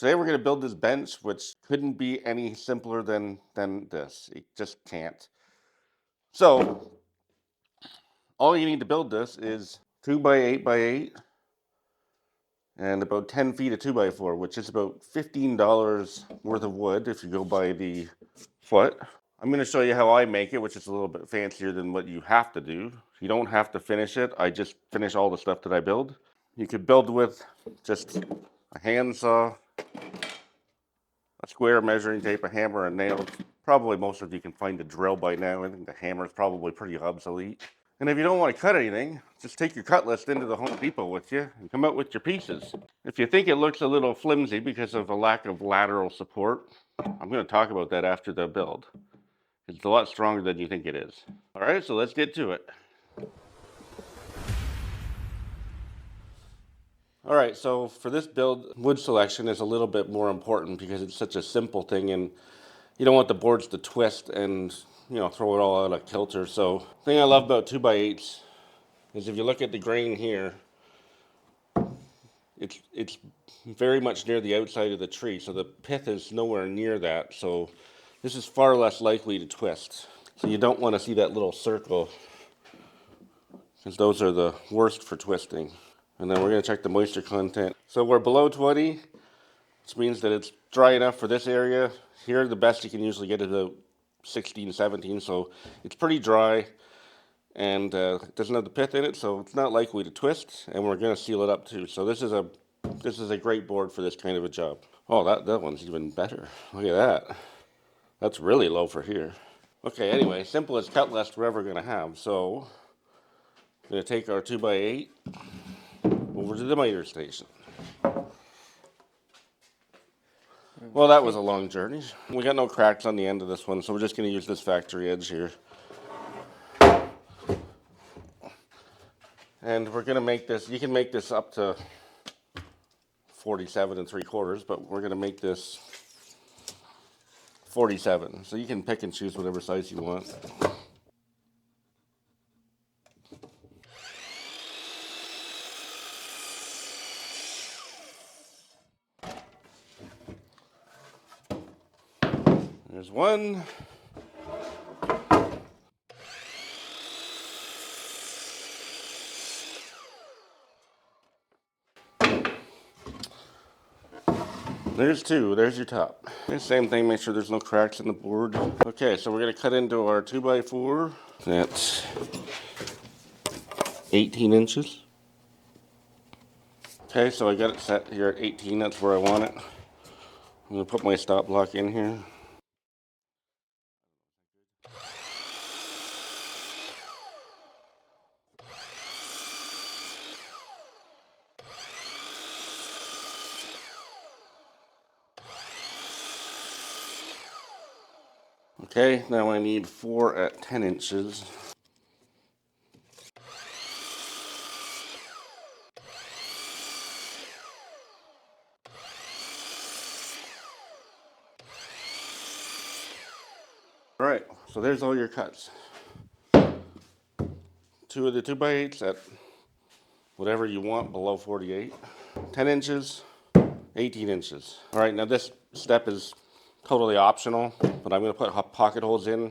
Today we're going to build this bench, which couldn't be any simpler than this. It just can't. So all you need to build this is 2 by 8 by 8 and about 10 feet of 2 by 4, which is about $15 worth of wood if you go by the foot. I'm going to show you how I make it, which is a little bit fancier than what you have to do. You don't have to finish it. I just finish all the stuff that I build. You could build with just a handsaw, a square measuring tape, a hammer, and nails. Probably most of you can find a drill by now. I think the hammer is probably pretty obsolete. And if you don't want to cut anything, just take your cut list into the Home Depot with you and come out with your pieces. If you think it looks a little flimsy because of a lack of lateral support, I'm going to talk about that after the build. It's a lot stronger than you think it is. All right, so let's get to it. All right, so for this build, wood selection is a little bit more important because it's such a simple thing and you don't want the boards to twist and, throw it all out of kilter. So the thing I love about 2 by 8s is if you look at the grain here, it's very much near the outside of the tree, so the pith is nowhere near that. So this is far less likely to twist. So you don't want to see that little circle because those are the worst for twisting. And then we're going to check the moisture content. So we're below 20, which means that it's dry enough for this area. Here, the best you can usually get is about 16, 17, so it's pretty dry, and it doesn't have the pith in it, so it's not likely to twist, and we're going to seal it up too. So this is a great board for this kind of a job. Oh, that one's even better. Look at that. That's really low for here. Okay, anyway, simplest cut list we're ever going to have. So I'm going to take our 2 by 8 over to the miter station. Well, that was a long journey. We got no cracks on the end of this one, so we're just going to use this factory edge here. And we're going to make this, you can make this up to 47 3/4, but we're going to make this 47. So you can pick and choose whatever size you want. There's one. There's two. There's your top. Okay, same thing. Make sure there's no cracks in the board. Okay, so we're going to cut into our 2 by 4. That's 18 inches. Okay, so I got it set here at 18. That's where I want it. I'm going to put my stop block in here. Okay, now I need 4 at 10 inches. All right, so there's all your cuts. 2 of the 2 by 8s at whatever you want below 48. 10 inches, 18 inches. All right, now this step is totally optional, but I'm going to put pocket holes in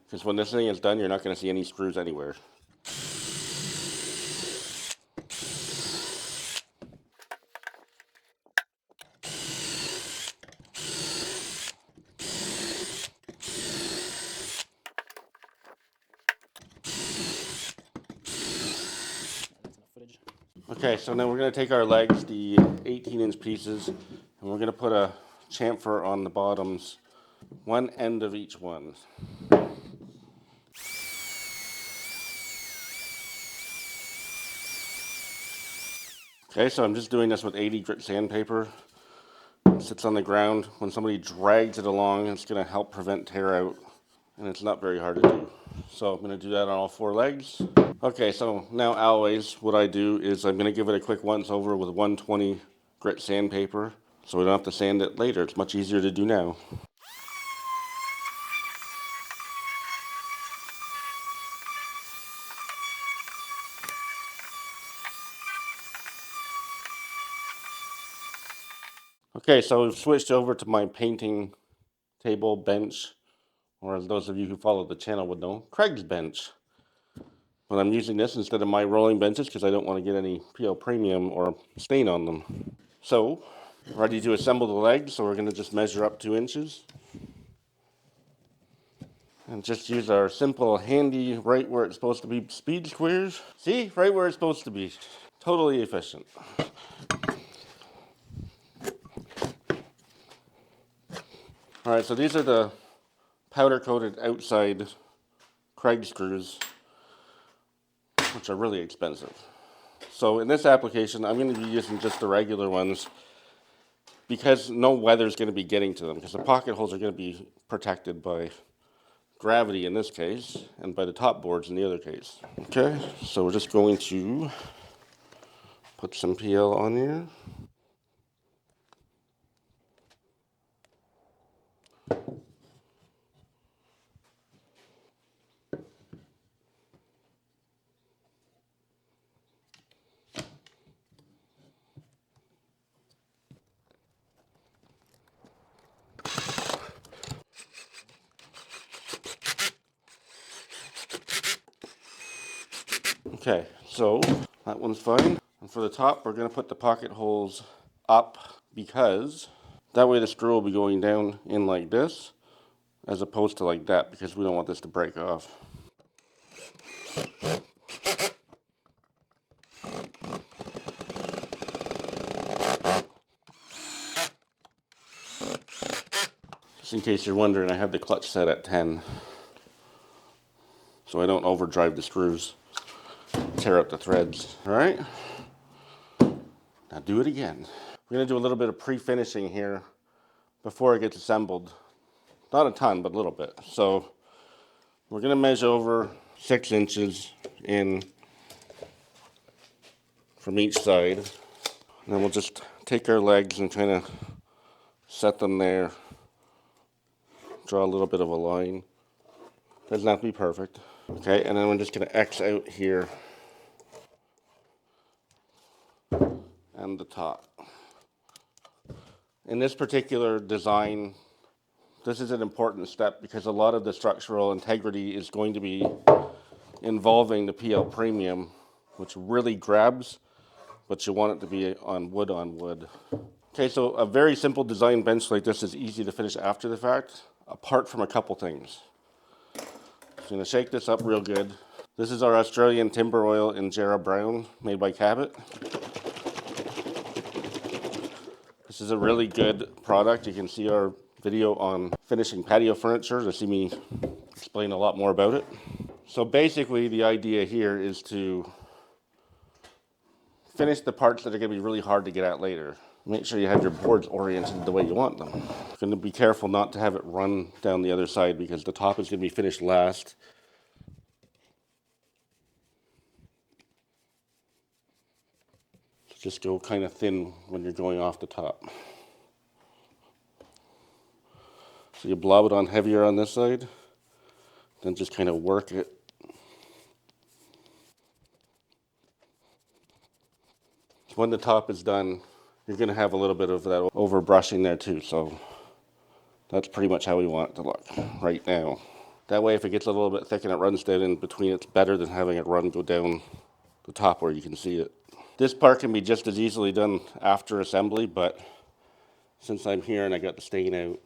because when this thing is done, you're not going to see any screws anywhere. Okay, so now we're going to take our legs, the 18-inch pieces, and we're going to put a chamfer on the bottoms, one end of each one. Okay, so I'm just doing this with 80 grit sandpaper. It sits on the ground. When somebody drags it along, it's going to help prevent tear out, and it's not very hard to do. So I'm going to do that on all 4 legs. Okay, so now always what I do is I'm going to give it a quick once over with 120 grit sandpaper, so we don't have to sand it later. It's much easier to do now. Okay, so we've switched over to my painting table bench, or as those of you who follow the channel would know, Craig's bench. But I'm using this instead of my rolling benches because I don't want to get any PL premium or stain on them. So, ready to assemble the legs, so we're going to just measure up 2 inches. And just use our simple, handy, right where it's supposed to be speed squares. See? Right where it's supposed to be. Totally efficient. Alright, so these are the powder-coated outside Craig screws, which are really expensive. So in this application, I'm going to be using just the regular ones because no weather is going to be getting to them, because the pocket holes are going to be protected by gravity in this case, and by the top boards in the other case. Okay, so we're just going to put some PL on here. Okay, so that one's fine. And for the top, we're going to put the pocket holes up because that way the screw will be going down in like this as opposed to like that, because we don't want this to break off. Just in case you're wondering, I have the clutch set at 10 so I don't overdrive the screws, tear up the threads. All right, now do it again. We're going to do a little bit of pre-finishing here before it gets assembled. Not a ton, but a little bit. So we're going to measure over 6 inches in from each side. And then we'll just take our legs and kind of set them there. Draw a little bit of a line. Doesn't have to be perfect. Okay, and then we're just going to X out here and the top. In this particular design, this is an important step because a lot of the structural integrity is going to be involving the PL Premium, which really grabs, but you want it to be on wood on wood. Okay, so a very simple design bench like this is easy to finish after the fact, apart from a couple things. So I'm going to shake this up real good. This is our Australian timber oil in Jarrah Brown, made by Cabot. This is a really good product. You can see our video on finishing patio furniture to see me explain a lot more about it. So basically the idea here is to finish the parts that are going to be really hard to get at later. Make sure you have your boards oriented the way you want them. You're going to be careful not to have it run down the other side because the top is going to be finished last. So just go kind of thin when you're going off the top. So you blob it on heavier on this side, then just kind of work it. When the top is done, you're going to have a little bit of that over brushing there too, so that's pretty much how we want it to look right now. That way if it gets a little bit thick and it runs down in between, it's better than having it go down the top where you can see it. This part can be just as easily done after assembly, but since I'm here and I got the stain out,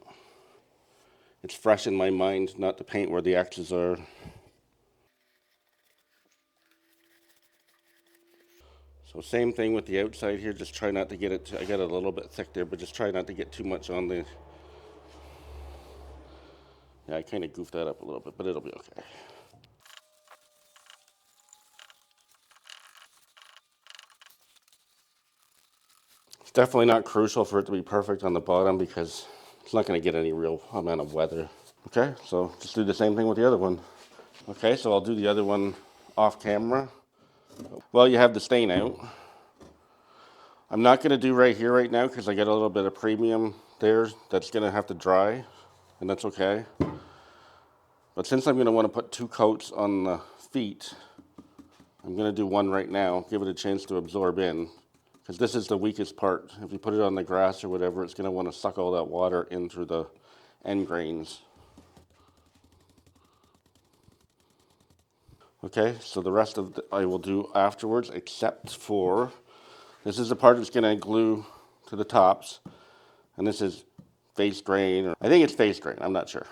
it's fresh in my mind not to paint where the X's are. So same thing with the outside here, just try not to get it, I got it a little bit thick there, but just try not to get too much on the, yeah, I kind of goofed that up a little bit, but it'll be okay. It's definitely not crucial for it to be perfect on the bottom because it's not going to get any real amount of weather. Okay, so just do the same thing with the other one. Okay, so I'll do the other one off camera. Well, you have the stain out. I'm not going to do right here right now because I got a little bit of premium there that's going to have to dry, and that's okay. But since I'm going to want to put 2 coats on the feet, I'm going to do one right now, give it a chance to absorb in. because this is the weakest part. If you put it on the grass or whatever, it's going to want to suck all that water in through the end grains. Okay, so the rest of I will do afterwards, except for this is the part that's going to glue to the tops, and this is face grain, or I think it's face grain, I'm not sure.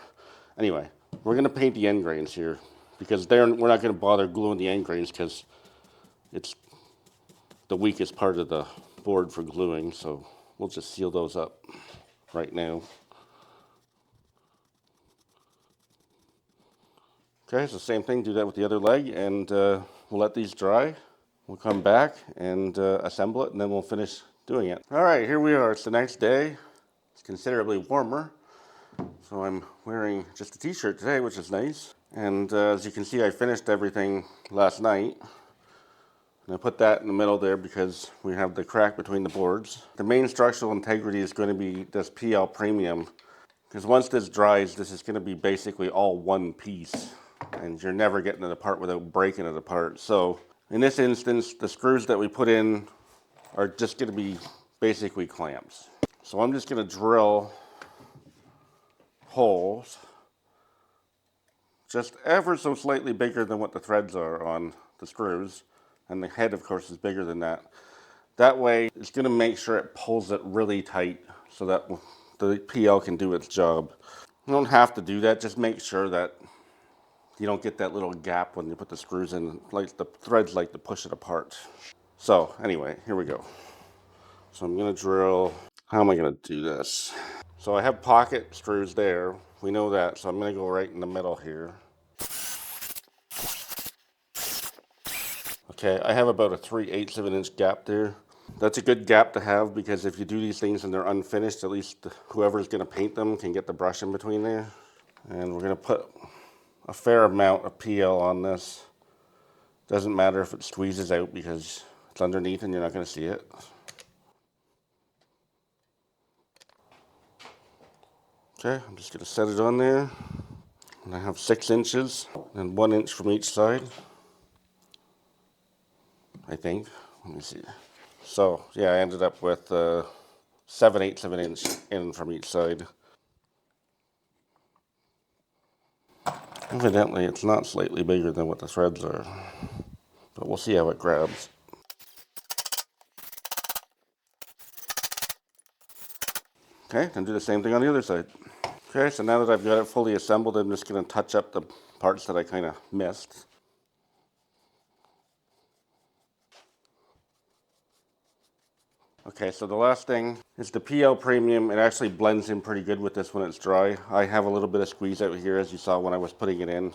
Anyway, we're going to paint the end grains here, because we're not going to bother gluing the end grains because it's the weakest part of the board for gluing, so we'll just seal those up right now. Okay, so same thing, do that with the other leg, and we'll let these dry. We'll come back and assemble it, and then we'll finish doing it. All right, here we are. It's the next day. It's considerably warmer, so I'm wearing just a t-shirt today, which is nice. And as you can see, I finished everything last night. And I put that in the middle there because we have the crack between the boards. The main structural integrity is going to be this PL Premium, because once this dries, this is going to be basically all one piece, and you're never getting it apart without breaking it apart. So in this instance, the screws that we put in are just going to be basically clamps. So I'm just going to drill holes just ever so slightly bigger than what the threads are on the screws, and the head of course is bigger than that. That way it's going to make sure it pulls it really tight so that the PL can do its job. You don't have to do that, just make sure that you don't get that little gap when you put the screws in, like the threads like to push it apart. So anyway, here we go. So I'm going to drill. How am I going to do this? So I have pocket screws there. We know that, so I'm going to go right in the middle here. Okay, I have about a 3/8 of an inch gap there. That's a good gap to have because if you do these things and they're unfinished, at least whoever's going to paint them can get the brush in between there. And we're going to put a fair amount of PL on this. Doesn't matter if it squeezes out because it's underneath and you're not going to see it. Okay, I'm just going to set it on there. And I have 6 inches and 1 inch from each side, I think. Let me see. So yeah, I ended up with 7/8 of an inch in from each side. Evidently, it's not slightly bigger than what the threads are, but we'll see how it grabs. Okay, and do the same thing on the other side. Okay, so now that I've got it fully assembled, I'm just going to touch up the parts that I kind of missed. Okay, so the last thing is the PL Premium. It actually blends in pretty good with this when it's dry. I have a little bit of squeeze out here, as you saw when I was putting it in.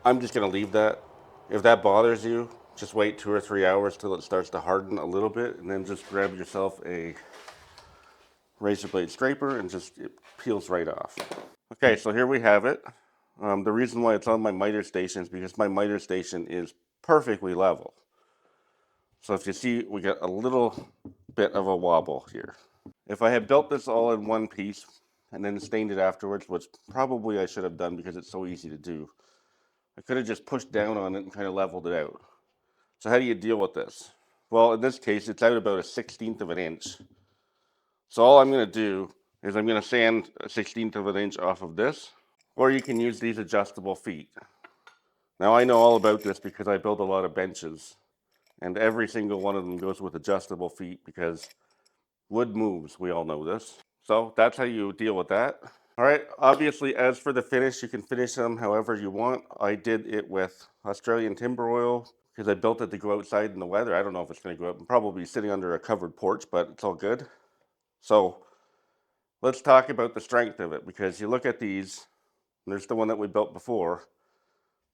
I'm just going to leave that. If that bothers you, just wait 2 or 3 hours till it starts to harden a little bit, and then just grab yourself a razor blade scraper and just it peels right off. Okay, so here we have it. The reason why it's on my miter station is because my miter station is perfectly level. So if you see, we got a little bit of a wobble here. If I had built this all in one piece and then stained it afterwards, which probably I should have done because it's so easy to do, I could have just pushed down on it and kind of leveled it out. So how do you deal with this? Well, in this case, it's out about a 1/16 of an inch. So all I'm going to do is I'm going to sand a 1/16 of an inch off of this, or you can use these adjustable feet. Now I know all about this because I build a lot of benches, and every single one of them goes with adjustable feet because wood moves, we all know this. So that's how you deal with that. All right, obviously as for the finish, you can finish them however you want. I did it with Australian timber oil because I built it to go outside in the weather. I don't know if it's going to go up. I'm probably sitting under a covered porch, but it's all good. So let's talk about the strength of it, because you look at these, and there's the one that we built before,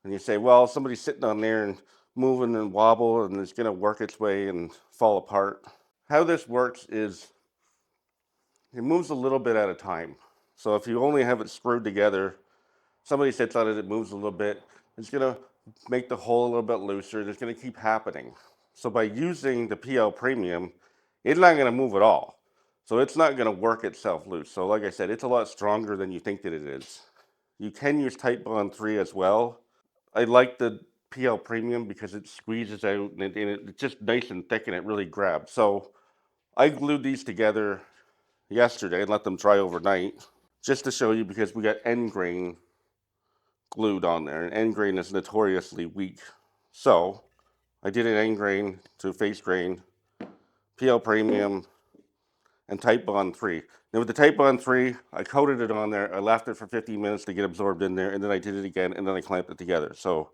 and you say, well, somebody's sitting on there and moving and wobble and it's going to work its way and fall apart. How this works is it moves a little bit at a time. So if you only have it screwed together, somebody sits on it, it moves a little bit, it's going to make the hole a little bit looser. It's going to keep happening. So by using the PL Premium, it's not going to move at all. So it's not going to work itself loose. So like I said, it's a lot stronger than you think that it is. You can use Type Bond 3 as well. I like the PL Premium because it squeezes out and it's just nice and thick and it really grabs. So I glued these together yesterday and let them dry overnight just to show you because we got end grain glued on there, and end grain is notoriously weak. So I did an end grain to face grain, PL Premium, and Type Bond 3. Now with the Type Bond 3, I coated it on there, I left it for 15 minutes to get absorbed in there, and then I did it again, and then I clamped it together. So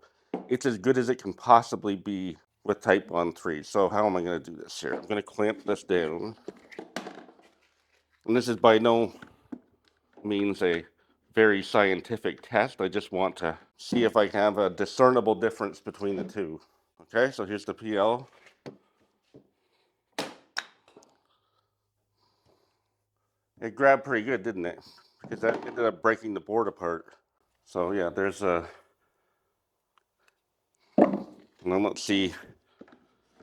it's as good as it can possibly be with Type Bond 3. So how am I going to do this here? I'm going to clamp this down. And this is by no means a very scientific test. I just want to see if I have a discernible difference between the two. Okay, so here's the PL. It grabbed pretty good, didn't it? Because that ended up breaking the board apart. So yeah, there's a... Now let's see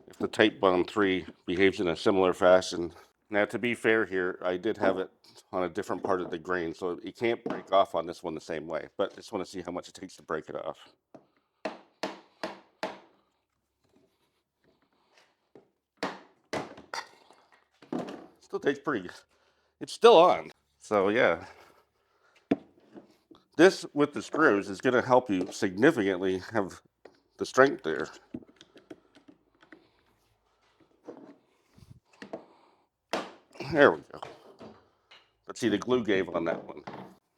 if the Type Bond 3 behaves in a similar fashion. Now to be fair here, I did have it on a different part of the grain, so it can't break off on this one the same way. But I just want to see how much it takes to break it off. Still takes pretty... It's still on. So yeah. This, with the screws, is going to help you significantly have the strength there. There we go. Let's see, the glue gave on that one.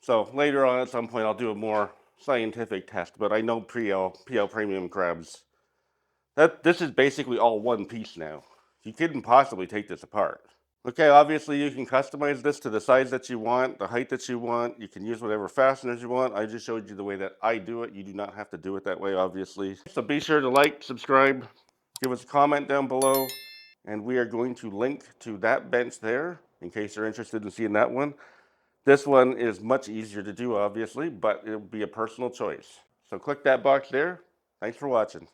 So later on at some point I'll do a more scientific test, but I know PL Premium grabs. This is basically all one piece now. You couldn't possibly take this apart. Okay, obviously you can customize this to the size that you want, the height that you want. You can use whatever fasteners you want. I just showed you the way that I do it. You do not have to do it that way, obviously. So be sure to like, subscribe, give us a comment down below, and we are going to link to that bench there in case you're interested in seeing that one. This one is much easier to do, obviously, but it'll be a personal choice. So click that box there. Thanks for watching.